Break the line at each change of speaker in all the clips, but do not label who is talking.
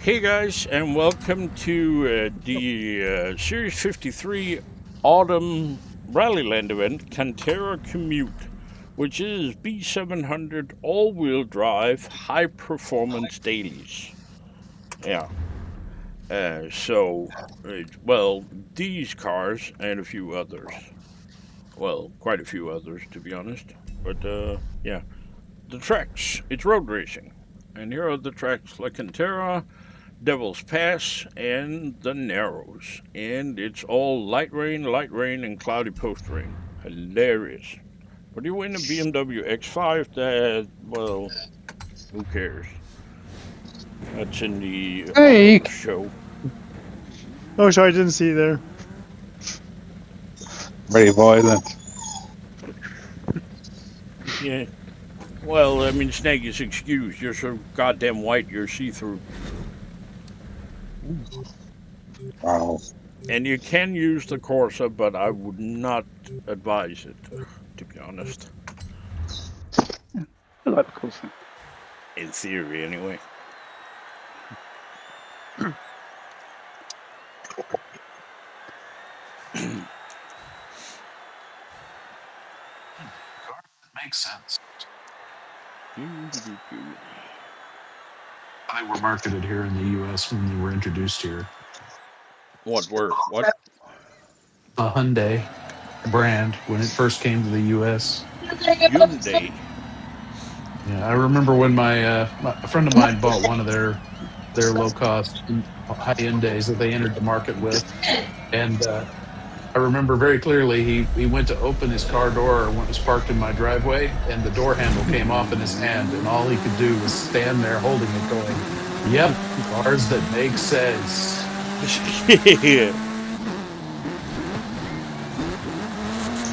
Hey guys, and welcome to the Series 53 Autumn Rallyland event, Cantera Commute, which is B700 all-wheel drive high-performance dailies. Yeah. Well, these cars and a few others. Well, quite a few others, to be honest. But, yeah. The tracks. It's road racing. And here are the tracks: La Cantera, Devil's Pass, and the Narrows. And it's all light rain, and cloudy post rain. Hilarious. But you win a BMW X5 that, well, who cares? That's in the
Hey!
auto show.
Oh, sorry, I didn't see you there.
Very violent.
Yeah. Well, I mean, Snag is excused. You're so goddamn white, you're see-through.
Wow.
And you can use the Corsa, but I would not advise it, to be honest.
I like the Corsa.
In theory, anyway.
Makes sense.
What
They were marketed here in the U.S. when they were introduced here.
were? What?
A Hyundai brand when it first came to the U.S.
Hyundai.
Yeah, I remember when a friend of mine bought one of their low cost high Hyundais that they entered the market with, and I remember very clearly he went to open his car door when it was parked in my driveway, and the door handle came off in his hand, and all he could do was stand there holding it, going, "Yep, cars that make sense."
Yeah.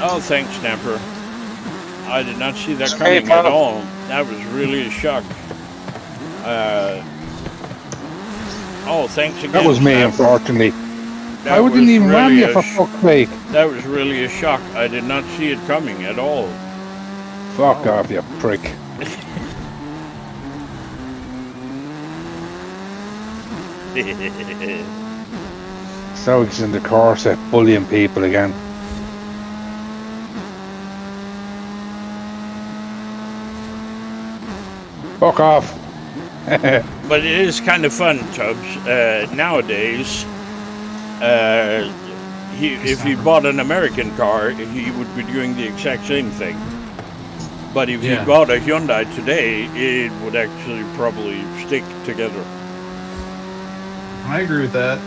Oh, thanks, Snapper. I did not see that coming at all. That was really a shock. Oh, thanks again.
That was me,
Snapper.
unfortunately.
That
I wouldn't
was
even ram
really
you, for fuck's sake.
That was really a shock. I did not see it coming at all.
Fuck off, you prick. So he's in the Corsa bullying people again. Fuck off.
But it is kind of fun, Tubbs. Nowadays, if he bought an American car, he would be doing the exact same thing. But if he bought a Hyundai today, it would actually probably stick together.
I agree with that.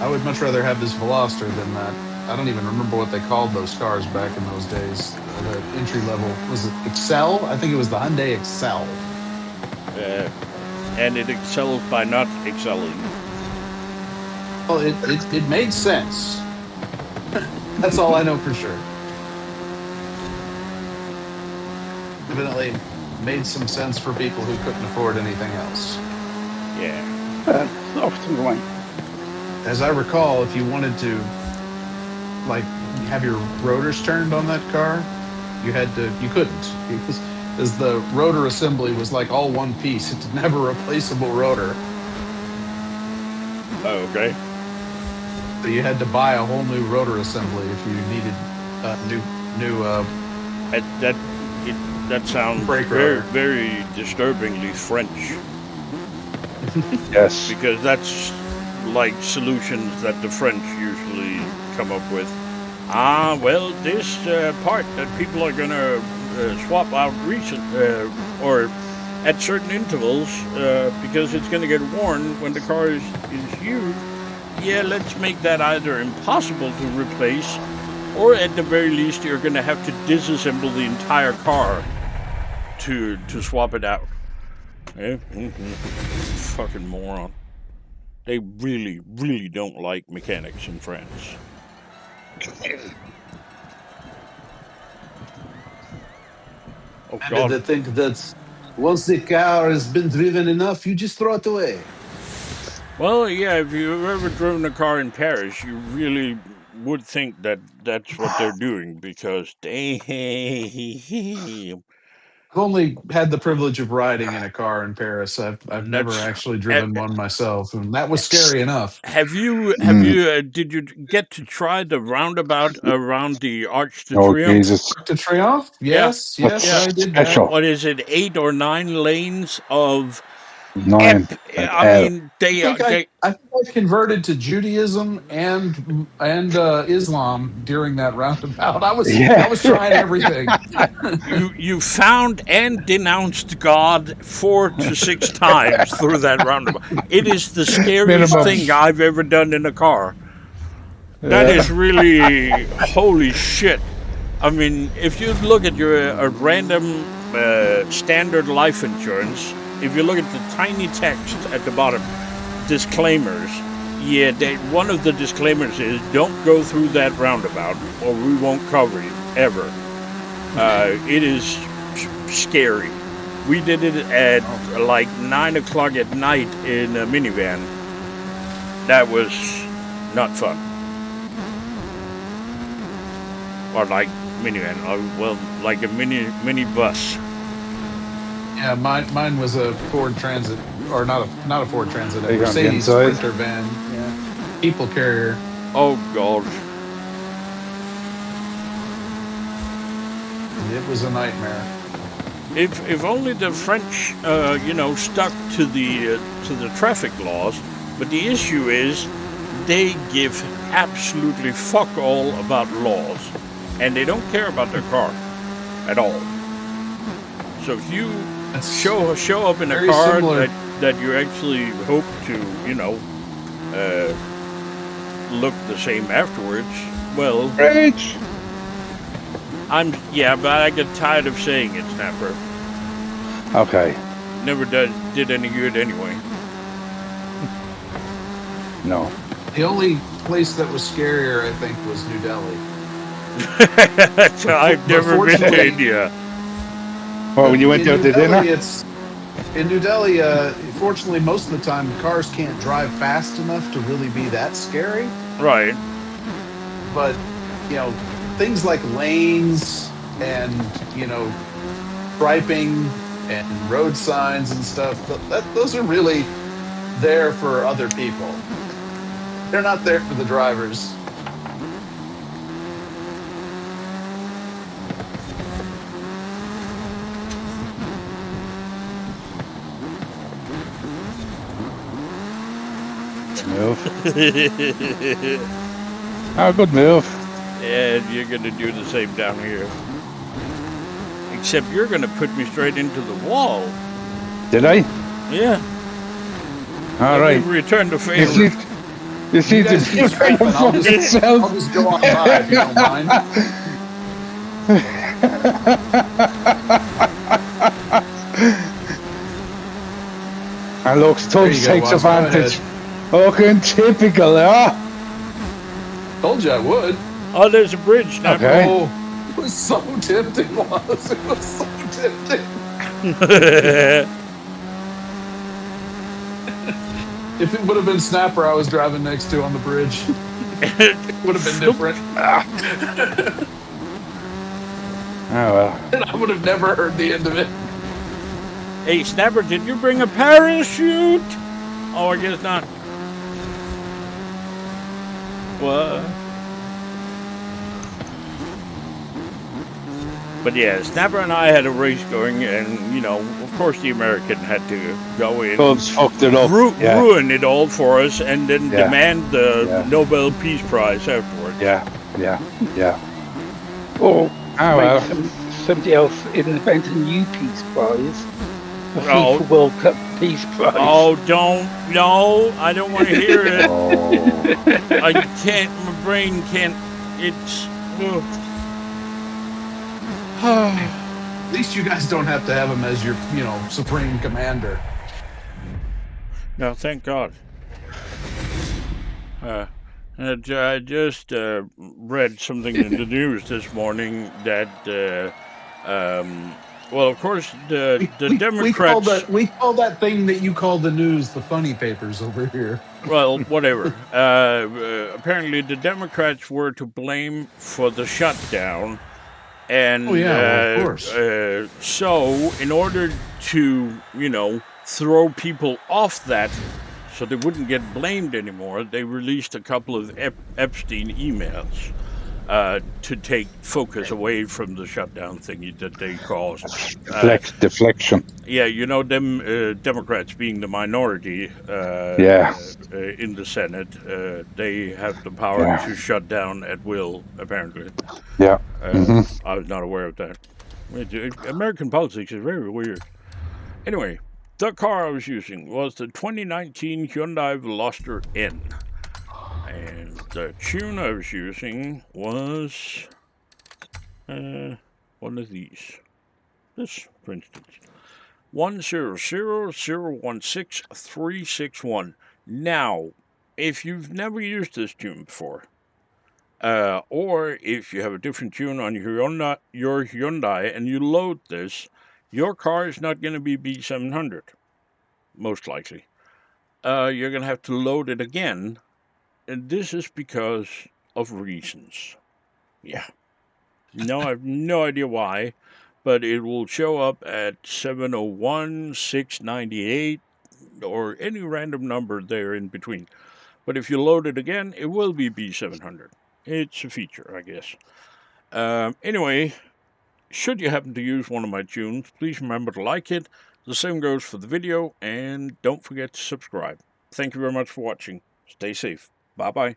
I would much rather have this Veloster than that. I don't even remember what they called those cars back in those days. The entry level, was it Excel? I think it was the Hyundai Excel.
And it excels by not excelling.
Well, it made sense. That's all I know for sure. Evidently made some sense for people who couldn't afford anything else.
Yeah.
Often the way.
As I recall, if you wanted to like have your rotors turned on that car, you couldn't, because the rotor assembly was like all one piece. It didn't have a replaceable rotor.
Oh, okay.
So you had to buy a whole new rotor assembly if you needed
That sounds very, very disturbingly French.
Yes.
Because that's like solutions that the French usually come up with. Well, this part that people are going to swap out or at certain intervals because it's going to get worn when the car is used. Yeah, let's make that either impossible to replace, or at the very least, you're going to have to disassemble the entire car to swap it out. Yeah? Fucking moron. They really, really don't like mechanics in France. Oh, God.
They think that once the car has been driven enough, you just throw it away.
Well, yeah, if you've ever driven a car in Paris, you really would think that that's what they're doing, because damn,
I've only had the privilege of riding in a car in Paris. I've never
That's-
actually driven one myself, and that was scary enough.
Have you? Did you get to try the roundabout around the Arch de
Oh,
Triomphe?
Jesus.
To Triomphe? Yes,
That's
I did that.
special.
What is it? 8 or 9 lanes of
9
I
and L.
mean, they
I think I converted to Judaism and Islam during that roundabout. I was trying everything.
you found and denounced God 4 to 6 times through that roundabout. It is the scariest
Minimum.
thing I've ever done in a car. That is really holy shit. I mean, if you look at your a random standard life insurance, if you look at the tiny text at the bottom, disclaimers. Yeah, one of the disclaimers is don't go through that roundabout, or we won't cover you ever. It is scary. We did it at like 9 o'clock at night in a minivan. That was not fun. Or like minivan, well, like a mini bus.
Yeah, mine was a Ford Transit, or not a Ford Transit, a
Are you on the
Mercedes
inside?
Sprinter van. Yeah, people carrier.
Oh god.
It was a nightmare.
If only the French, stuck to the traffic laws. But the issue is, they give absolutely fuck all about laws, and they don't care about their car at all. So if you show up in a car that you actually hope to, look the same afterwards, well,
Rage.
but I get tired of saying it, Snapper.
Okay.
Never did any good anyway.
No.
The only place that was scarier, I think, was New Delhi.
I've never been to India.
Well, when you went out to dinner?
In New Delhi, fortunately, most of the time, cars can't drive fast enough to really be that scary.
Right.
But, things like lanes and, striping and road signs and stuff, those are really there for other people. They're not there for the drivers.
Move. Good move.
And you're going to do the same down here. Except you're going to put me straight into the wall.
Did I?
Yeah.
All right.
Return the favor.
You see the difference
I'll just go on by if you don't mind.
And look, Stubbs takes
Waz,
advantage. Fucking typical, huh?
Told you I would.
Oh, there's a bridge now.
Okay.
Oh, it was so tempting, Waz. It was so tempting. If it would have been Snapper I was driving next to on the bridge, it would have been different.
Oh, well.
And I would have never heard the end of it.
Hey, Snapper, did you bring a parachute? Oh, I guess not. What? But yeah, Snapper and I had a race going, and, of course the American had to go in.
Stubbs fucked it up.
Ruin it all for us, and then
Yeah.
demand the Nobel Peace Prize afterwards.
Yeah. Oh, well.
Somebody else invent a new Peace Prize. The
Oh.
FIFA World Cup Peace Prize.
Oh, no, I don't want to hear it.
Oh.
I can't, my brain can't, it's...
At least you guys don't have to have him as your, supreme commander.
No, thank God. I just read something in the news this morning that, well, of course, the Democrats...
We call that thing that you call the news the funny papers over here.
Well, whatever. Apparently, the Democrats were to blame for the shutdown And
Oh, yeah, well, of course.
so, in order to, throw people off that so they wouldn't get blamed anymore, they released a couple of Epstein emails to take focus away from the shutdown thingy that they caused.
Deflection.
Yeah, them Democrats being the minority
Yeah.
in the Senate, they have the power
Yeah.
to shut down at will, apparently.
Yeah.
I was not aware of that. American politics is very weird. Anyway, the car I was using was the 2019 Hyundai Veloster N. And the tune I was using was one of these. This, for instance. 100016361. Now, if you've never used this tune before, or if you have a different tune on your Hyundai and you load this, your car is not going to be B700, most likely. You're going to have to load it again, and this is because of reasons. Yeah. No, I have no idea why, but it will show up at 701, 698, or any random number there in between. But if you load it again, it will be B700. It's a feature, I guess. Anyway, should you happen to use one of my tunes, please remember to like it. The same goes for the video, and don't forget to subscribe. Thank you very much for watching. Stay safe. Bye-bye.